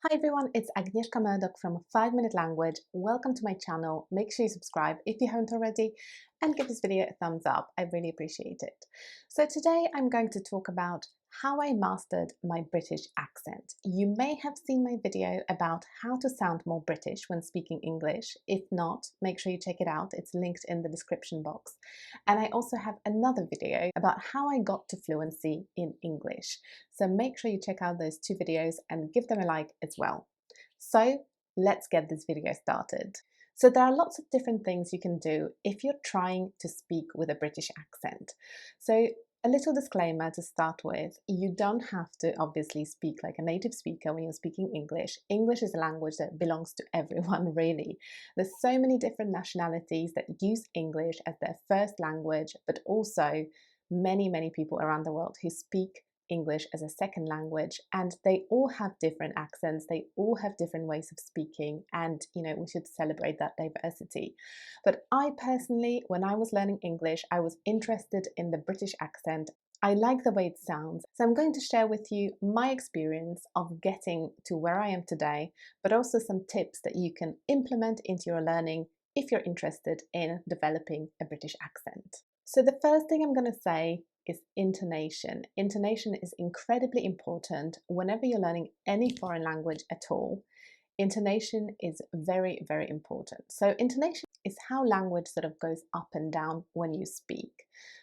Hi everyone, it's Agnieszka Murdoch from 5 Minute Language. Welcome to my channel. Make sure you subscribe if you haven't already and give this video a thumbs up. I really appreciate it. So today I'm going to talk about how I mastered my British accent. You may have seen my video about how to sound more British when speaking English. If not, make sure you check it out. It's linked in the description box. And I also have another video about how I got to fluency in English. So make sure you check out those two videos and give them a like as well. So let's get this video started. So there are lots of different things you can do if you're trying to speak with a British accent. So a little disclaimer to start with, you don't have to obviously speak like a native speaker when you're speaking English. English is a language that belongs to everyone, really. There's so many different nationalities that use English as their first language, but also many people around the world who speak English as a second language, and they all have different accents, they all have different ways of speaking, and we should celebrate that diversity. But I personally, when I was learning English, I was interested in the British accent. I like the way it sounds, so I'm going to share with you my experience of getting to where I am today, but also some tips that you can implement into your learning if you're interested in developing a British accent. So the first thing I'm going to say is intonation. Intonation is incredibly important whenever you're learning any foreign language at all. Intonation is very important. So intonation is how language sort of goes up and down when you speak.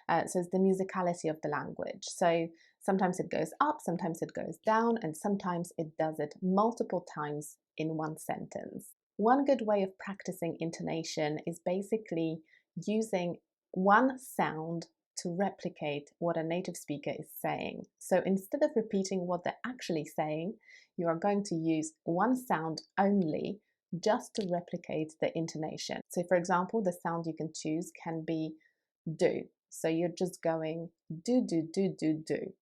So it's the musicality of the language. So sometimes it goes up, sometimes it goes down, and sometimes it does it multiple times in one sentence. One good way of practicing intonation is basically using one sound to replicate what a native speaker is saying. So instead of repeating what they're actually saying, you are going to use one sound only just to replicate the intonation. So for example, the sound you can choose can be do. So you're just going do, do, do, do, do.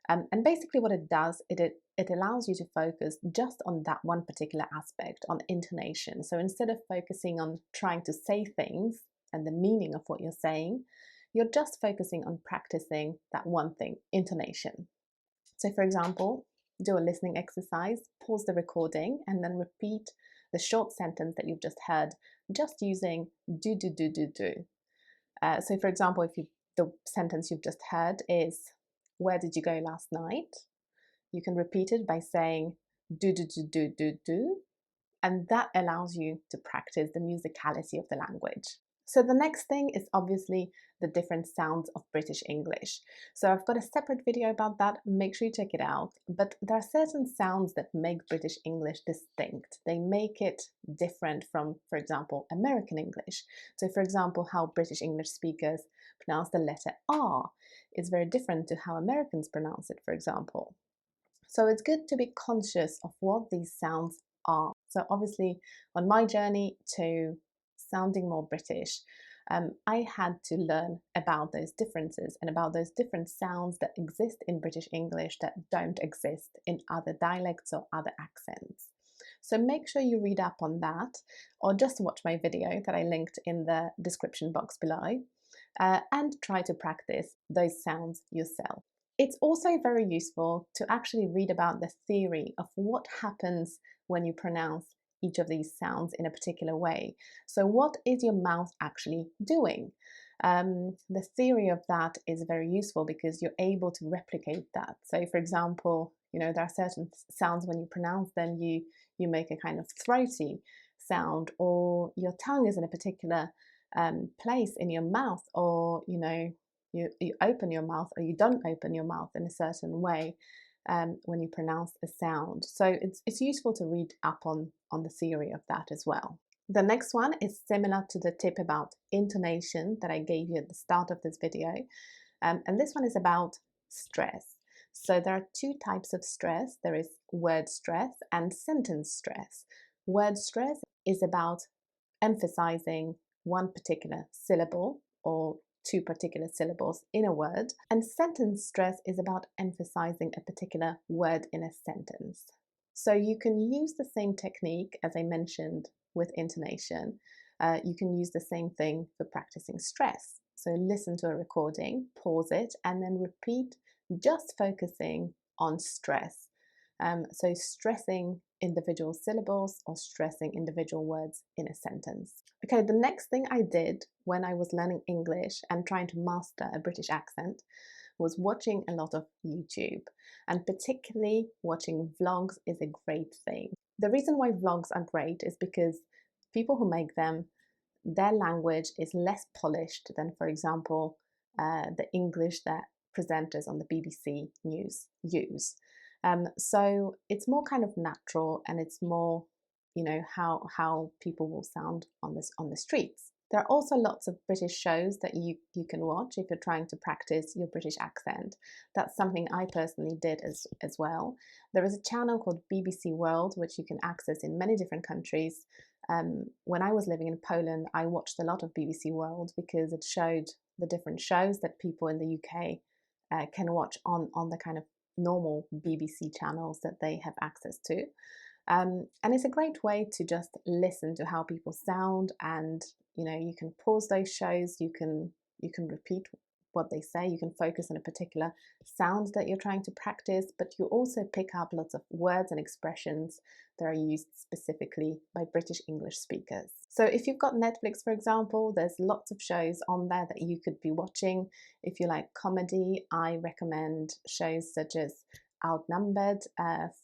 And basically what it does, it allows you to focus just on that one particular aspect, on intonation. So instead of focusing on trying to say things and the meaning of what you're saying, you're just focusing on practicing that one thing, intonation. So for example, do a listening exercise, pause the recording, and then repeat the short sentence that you've just heard, just using do, do, do, do, do. So for example, if the sentence you've just heard is, where did you go last night? You can repeat it by saying do, do, do, do, do, do. And that allows you to practice the musicality of the language. So the next thing is obviously the different sounds of British English. So I've got a separate video about that, make sure you check it out. But there are certain sounds that make British English distinct. They make it different from, for example, American English. So for example, how British English speakers pronounce the letter R is very different to how Americans pronounce it, for example. So it's good to be conscious of what these sounds are. So obviously on my journey to sounding more British, I had to learn about those differences and about those different sounds that exist in British English that don't exist in other dialects or other accents. So make sure you read up on that, or just watch my video that I linked in the description box below, and try to practice those sounds yourself. It's also very useful to actually read about the theory of what happens when you pronounce each of these sounds in a particular way. So what is your mouth actually doing? The theory of that is very useful because you're able to replicate that. So for example, there are certain sounds when you pronounce them, you make a kind of throaty sound, or your tongue is in a particular place in your mouth, or you open your mouth or you don't open your mouth in a certain way when you pronounce a sound. So it's useful to read up on the theory of that as well. The next one is similar to the tip about intonation that I gave you at the start of this video. And this one is about stress. So there are two types of stress. There is word stress and sentence stress. Word stress is about emphasizing one particular syllable or two particular syllables in a word, and sentence stress is about emphasizing a particular word in a sentence. So you can use the same technique as I mentioned with intonation. You can use the same thing for practicing stress. So listen to a recording, pause it, and then repeat, just focusing on stress. So stressing individual syllables or stressing individual words in a sentence. Okay, the next thing I did when I was learning English and trying to master a British accent was watching a lot of YouTube, and particularly watching vlogs is a great thing. The reason why vlogs are great is because people who make them, their language is less polished than, for example, the English that presenters on the BBC News use. So it's more kind of natural, and it's more, you know, how people will sound on the streets. There are also lots of British shows that you can watch if you're trying to practice your British accent. That's something I personally did as well. There is a channel called BBC World, which you can access in many different countries. When I was living in Poland, I watched a lot of BBC World because it showed the different shows that people in the UK can watch on the kind of normal BBC channels that they have access to. And it's a great way to just listen to how people sound, and you know, you can pause those shows, you can repeat what they say, you can focus on a particular sound that you're trying to practice, but you also pick up lots of words and expressions that are used specifically by British English speakers. So if you've got Netflix, for example, there's lots of shows on there that you could be watching. If you like comedy, I recommend shows such as Outnumbered,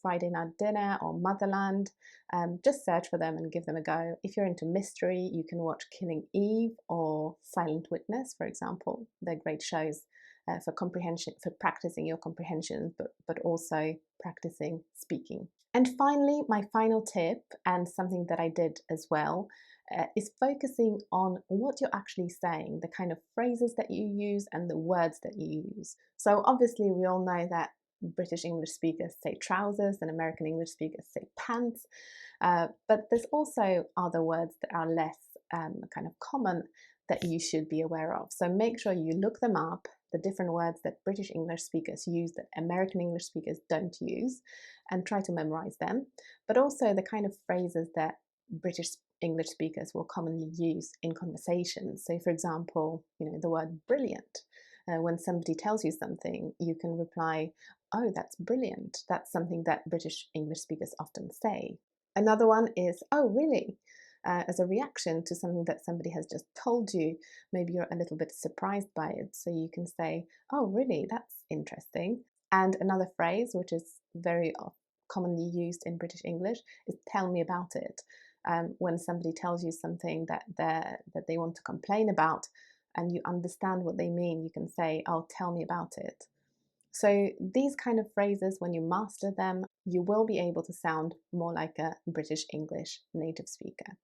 Friday Night Dinner, or Motherland. Just search for them and give them a go. If you're into mystery, you can watch Killing Eve or Silent Witness, for example. They're great shows for comprehension, for practicing your comprehension, but also practicing speaking. And finally, my final tip, and something that I did as well, is focusing on what you're actually saying, the kind of phrases that you use and the words that you use. So obviously we all know that British English speakers say trousers and American English speakers say pants, but there's also other words that are less kind of common that you should be aware of. So make sure you look them up, the different words that British English speakers use that American English speakers don't use, and try to memorize them, but also the kind of phrases that British English speakers will commonly use in conversations. So for example, you know, the word brilliant. When somebody tells you something, you can reply, "Oh, that's brilliant." That's something that British English speakers often say. Another one is, "Oh, really?" As a reaction to something that somebody has just told you. Maybe you're a little bit surprised by it, so you can say, "Oh, really? That's interesting." And another phrase, which is very commonly used in British English, is "tell me about it." When somebody tells you something that they want to complain about, and you understand what they mean, you can say, "Oh, tell me about it." So these kind of phrases, when you master them, you will be able to sound more like a British English native speaker.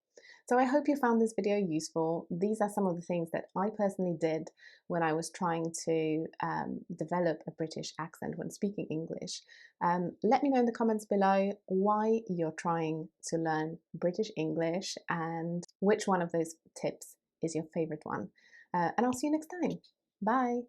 So I hope you found this video useful. These are some of the things that I personally did when I was trying to develop a British accent when speaking English. Let me know in the comments below why you're trying to learn British English and which one of those tips is your favorite one. And I'll see you next time. Bye!